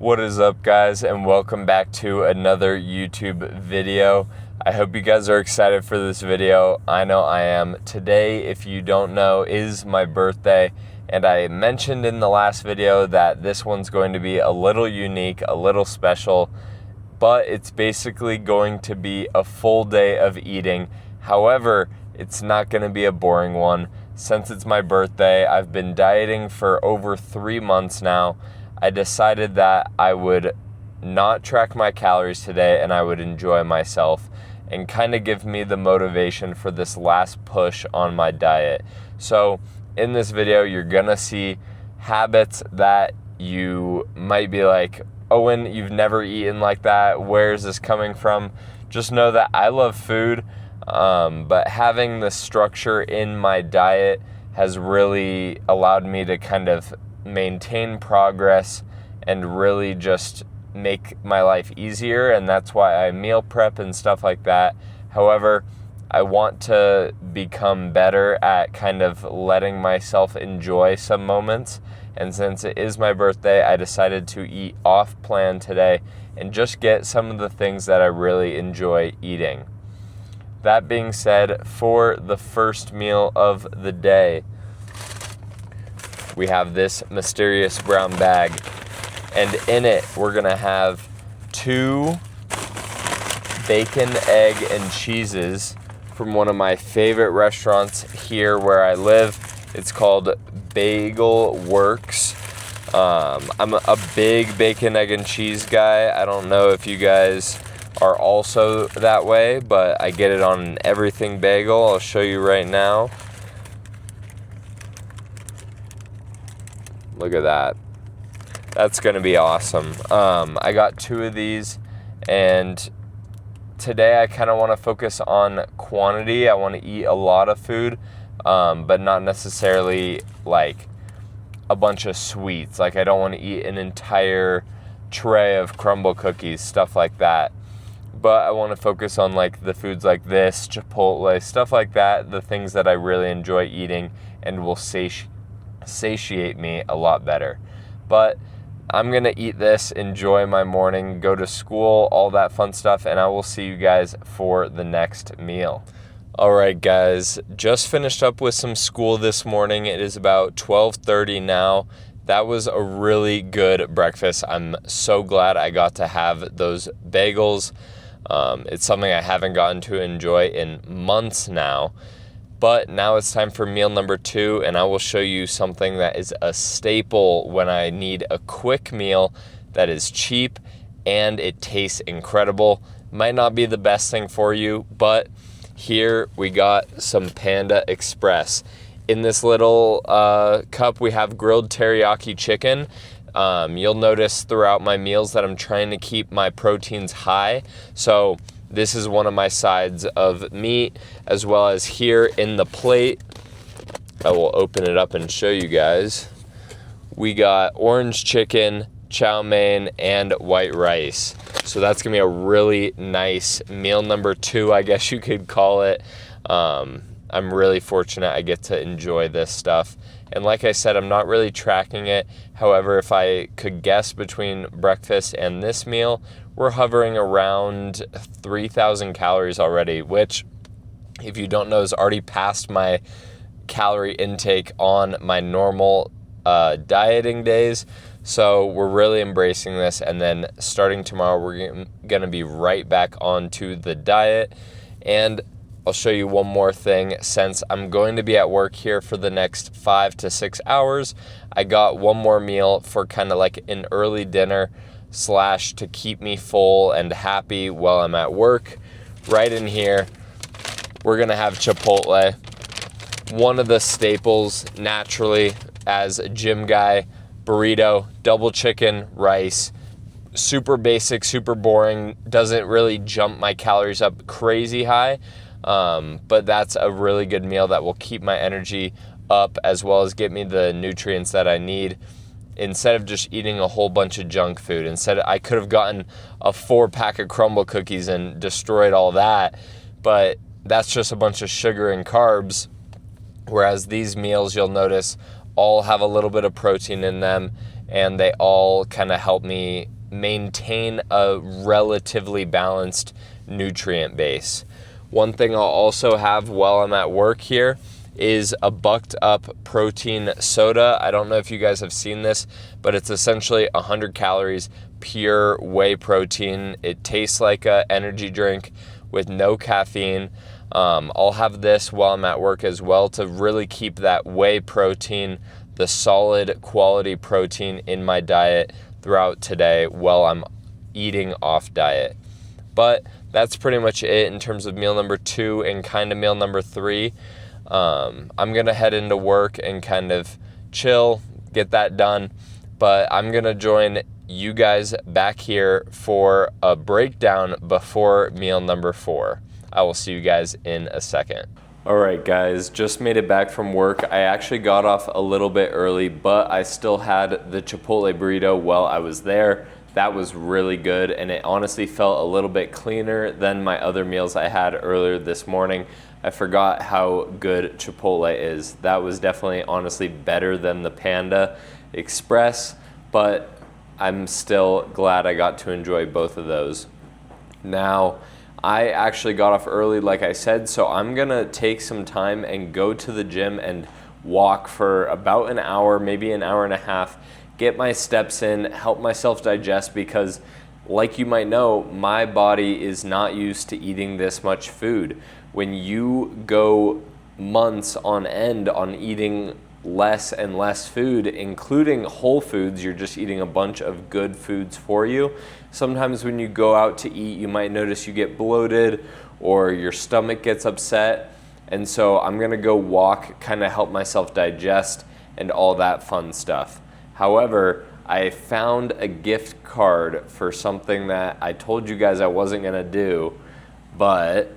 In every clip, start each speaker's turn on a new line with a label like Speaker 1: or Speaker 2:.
Speaker 1: What is up, guys, and welcome back to another YouTube video. I hope you guys are excited for this video. I know I am. Today, if you don't know, is my birthday, and I mentioned in the last video that this one's going to be a little unique, a little special, but it's basically going to be a full day of eating. However, it's not going to be a boring one. Since it's my birthday, I've been dieting for over 3 months now. I decided that I would not track my calories today and I would enjoy myself and kind of give me the motivation for this last push on my diet. So in this video, you're gonna see habits that you might be like, Owen, you've never eaten like that. Where is this coming from? Just know that I love food, but having the structure in my diet has really allowed me to kind of maintain progress and really just make my life easier, and that's why I meal prep and stuff like that. However, I want to become better at kind of letting myself enjoy some moments, and since it is my birthday, I decided to eat off plan today and just get some of the things that I really enjoy eating. That being said, for the first meal of the day, we have this mysterious brown bag, and in it we're gonna have 2 bacon, egg, and cheeses from one of my favorite restaurants here where I live. It's called Bagel Works. I'm a big bacon, egg, and cheese guy. I don't know if you guys are also that way, but I get it on an everything bagel. I'll show you right now. Look at that. That's gonna be awesome. I got 2 of these, and today I kind of want to focus on quantity. I want to eat a lot of food, but not necessarily like a bunch of sweets. Like, I don't want to eat an entire tray of crumble cookies, stuff like that. But I want to focus on like the foods like this, Chipotle, stuff like that, the things that I really enjoy eating and will satiate me a lot better. But I'm gonna eat this, enjoy my morning, go to school, all that fun stuff, and I will see you guys for the next meal. All right, guys, just finished up with some school this morning. It is about 12:30 now. That was a really good breakfast. I'm so glad I got to have those bagels. It's something I haven't gotten to enjoy in months now. But now it's time for meal number 2, and I will show you something that is a staple when I need a quick meal that is cheap and it tastes incredible. Might not be the best thing for you, but here we got some Panda Express. In this little cup, we have grilled teriyaki chicken. You'll notice throughout my meals that I'm trying to keep my proteins high. So this is one of my sides of meat, as well as here in the plate, I will open it up and show you guys. We got orange chicken, chow mein, and white rice. So that's gonna be a really nice meal number 2, I guess you could call it. I'm really fortunate I get to enjoy this stuff. And like I said, I'm not really tracking it. However, if I could guess between breakfast and this meal, we're hovering around 3,000 calories already, which, if you don't know, is already past my calorie intake on my normal dieting days. So we're really embracing this, and then starting tomorrow, we're gonna be right back onto the diet. And I'll show you one more thing. Since I'm going to be at work here for the next 5 to 6 hours, I got one more meal for kind of like an early dinner / to keep me full and happy while I'm at work. Right in here, we're gonna have Chipotle. One of the staples, naturally, as a gym guy, burrito, double chicken, rice. Super basic, super boring, doesn't really jump my calories up crazy high. But that's a really good meal that will keep my energy up, as well as get me the nutrients that I need, instead of just eating a whole bunch of junk food. Instead, I could have gotten a 4-pack of crumble cookies and destroyed all that, but that's just a bunch of sugar and carbs. Whereas these meals, you'll notice, all have a little bit of protein in them, and they all kind of help me maintain a relatively balanced nutrient base. One thing I'll also have while I'm at work here is a Bucked Up protein soda. I don't know if you guys have seen this, but it's essentially 100 calories, pure whey protein. It tastes like an energy drink with no caffeine. I'll have this while I'm at work as well to really keep that whey protein, the solid quality protein in my diet throughout today while I'm eating off diet. But that's pretty much it in terms of meal number 2 and kind of meal number 3. I'm going to head into work and kind of chill, get that done. But I'm going to join you guys back here for a breakdown before meal number 4. I will see you guys in a second. All right, guys, just made it back from work. I actually got off a little bit early, but I still had the Chipotle burrito while I was there. That was really good, and it honestly felt a little bit cleaner than my other meals I had earlier this morning. I forgot how good Chipotle is. That was definitely, honestly, better than the Panda Express, but I'm still glad I got to enjoy both of those. Now, I actually got off early, like I said, so I'm gonna take some time and go to the gym and walk for about an hour, maybe an hour and a half, get my steps in, help myself digest, because like you might know, my body is not used to eating this much food. When you go months on end on eating less and less food, including whole foods, you're just eating a bunch of good foods for you. Sometimes when you go out to eat, you might notice you get bloated or your stomach gets upset. And so I'm gonna go walk, kind of help myself digest and all that fun stuff. However, I found a gift card for something that I told you guys I wasn't gonna do, but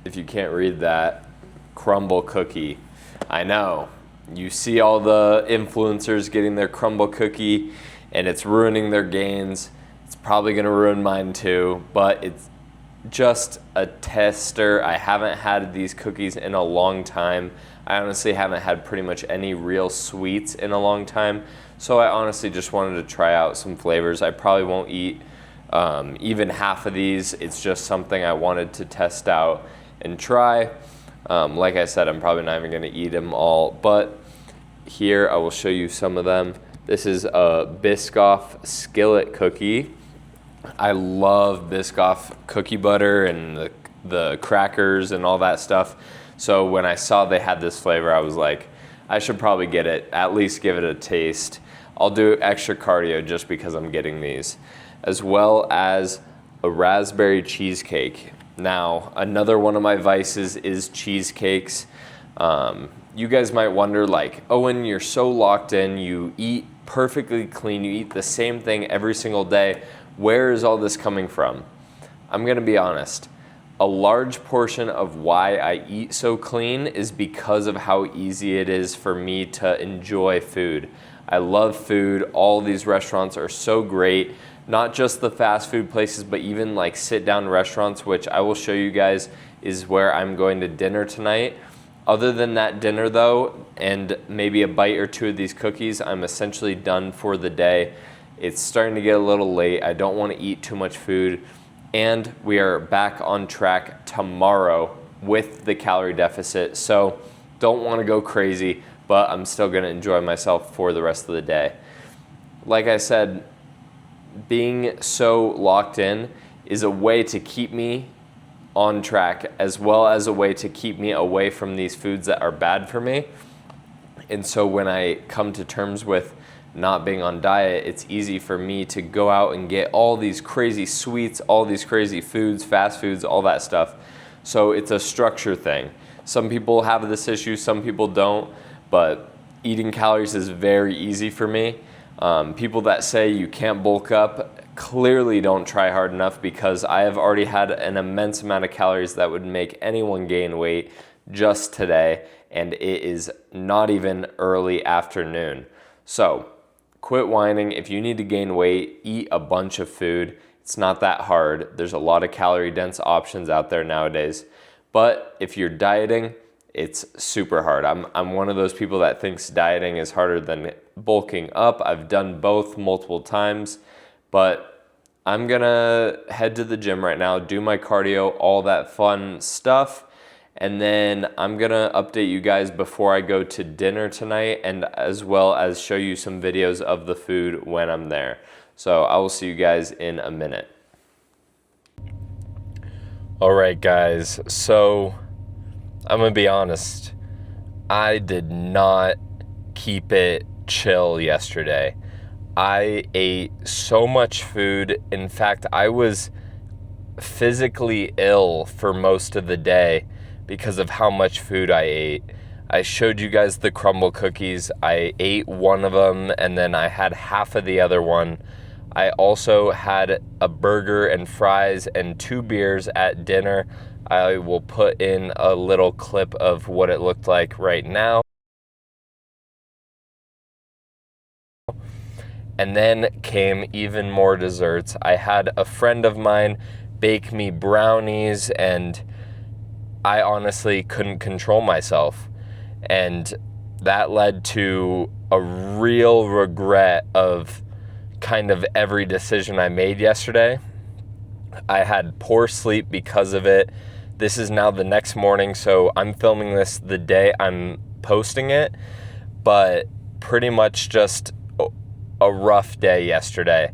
Speaker 1: if you can't read that, crumble cookie. I know, you see all the influencers getting their crumble cookie and it's ruining their gains. It's probably gonna ruin mine too, but it's just a tester. I haven't had these cookies in a long time. I honestly haven't had pretty much any real sweets in a long time. So I honestly just wanted to try out some flavors. I probably won't eat even half of these. It's just something I wanted to test out and try. Like I said, I'm probably not even gonna eat them all, but here I will show you some of them. This is a Biscoff skillet cookie. I love Biscoff cookie butter and the crackers and all that stuff. So when I saw they had this flavor, I was like, I should probably get it, at least give it a taste. I'll do extra cardio just because I'm getting these. As well as a raspberry cheesecake. Now, another one of my vices is cheesecakes. You guys might wonder, like, Owen, you're so locked in, you eat perfectly clean, you eat the same thing every single day. Where is all this coming from? I'm gonna be honest. A large portion of why I eat so clean is because of how easy it is for me to enjoy food. I love food. All these restaurants are so great. Not just the fast food places, but even like sit-down restaurants, which I will show you guys is where I'm going to dinner tonight. Other than that dinner though, and maybe a bite or two of these cookies, I'm essentially done for the day. It's starting to get a little late. I don't want to eat too much food. And we are back on track tomorrow with the calorie deficit. So don't want to go crazy, but I'm still going to enjoy myself for the rest of the day. Like I said, being so locked in is a way to keep me on track, as well as a way to keep me away from these foods that are bad for me. And so when I come to terms with not being on diet, it's easy for me to go out and get all these crazy sweets, all these crazy foods, fast foods, all that stuff. So it's a structure thing. Some people have this issue, some people don't, but eating calories is very easy for me. People that say you can't bulk up clearly don't try hard enough, because I have already had an immense amount of calories that would make anyone gain weight just today, and it is not even early afternoon. So quit whining. If you need to gain weight, eat a bunch of food. It's not that hard. There's a lot of calorie dense options out there nowadays. But if you're dieting, it's super hard. I'm one of those people that thinks dieting is harder than bulking up. I've done both multiple times, but I'm gonna head to the gym right now, do my cardio, all that fun stuff, and then I'm gonna update you guys before I go to dinner tonight, and as well as show you some videos of the food when I'm there. So I will see you guys in a minute. All right, guys, so I'm gonna be honest, I did not keep it chill yesterday. I ate so much food. In fact, I was physically ill for most of the day because of how much food I ate. I showed you guys the crumble cookies. I ate one of them and then I had half of the other one. I also had a burger and fries and 2 beers at dinner. I will put in a little clip of what it looked like right now. And then came even more desserts. I had a friend of mine bake me brownies, and I honestly couldn't control myself. And that led to a real regret of kind of every decision I made yesterday. I had poor sleep because of it. This is now the next morning, so I'm filming this the day I'm posting it, but pretty much just a rough day yesterday.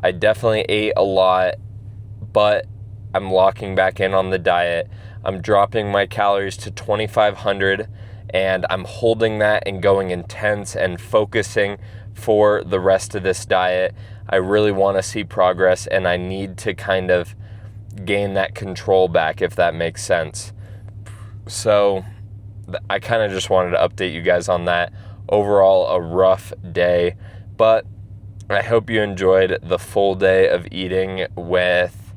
Speaker 1: I definitely ate a lot, but I'm locking back in on the diet. I'm dropping my calories to 2,500, and I'm holding that and going intense and focusing for the rest of this diet. I really want to see progress, and I need to kind of gain that control back, if that makes sense. So I kind of just wanted to update you guys on that. Overall, a rough day, but I hope you enjoyed the full day of eating with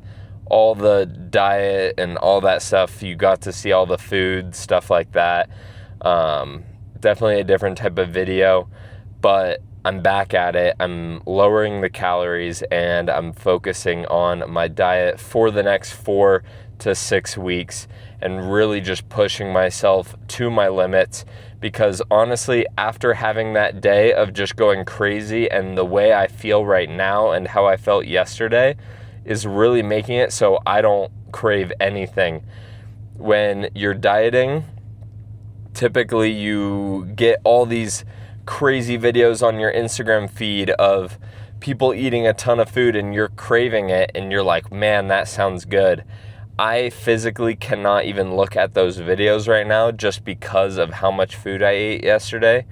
Speaker 1: all the diet and all that stuff. You got to see all the food, stuff like that. Definitely a different type of video, but I'm back at it. I'm lowering the calories and I'm focusing on my diet for the next 4 to 6 weeks and really just pushing myself to my limits, because honestly, after having that day of just going crazy and the way I feel right now and how I felt yesterday is really making it so I don't crave anything. When you're dieting, typically you get all these crazy videos on your Instagram feed of people eating a ton of food and you're craving it and you're like, man, that sounds good. I physically cannot even look at those videos right now just because of how much food I ate yesterday.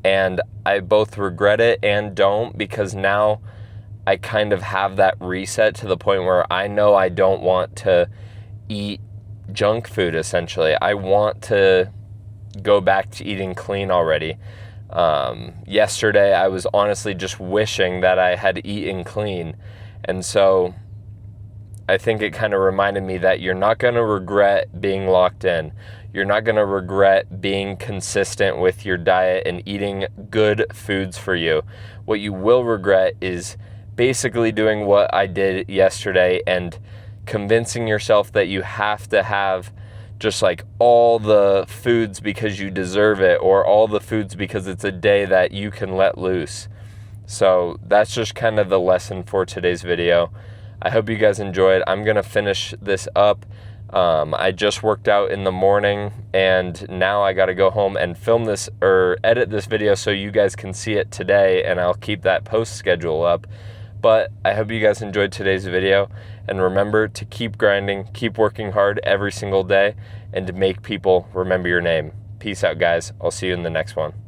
Speaker 1: And I both regret it and don't, because now I kind of have that reset to the point where I know I don't want to eat junk food, essentially. I want to go back to eating clean already. Yesterday, I was honestly just wishing that I had eaten clean. And so I think it kind of reminded me that you're not going to regret being locked in. You're not going to regret being consistent with your diet and eating good foods for you. What you will regret is basically doing what I did yesterday and convincing yourself that you have to have just like all the foods because you deserve it, or all the foods because it's a day that you can let loose. So that's just kind of the lesson for today's video. I hope you guys enjoyed. I'm going to finish this up. I just worked out in the morning and now I got to go home and film this or edit this video so you guys can see it today, and I'll keep that post schedule up. But I hope you guys enjoyed today's video, and remember to keep grinding, keep working hard every single day, and to make people remember your name. Peace out, guys. I'll see you in the next one.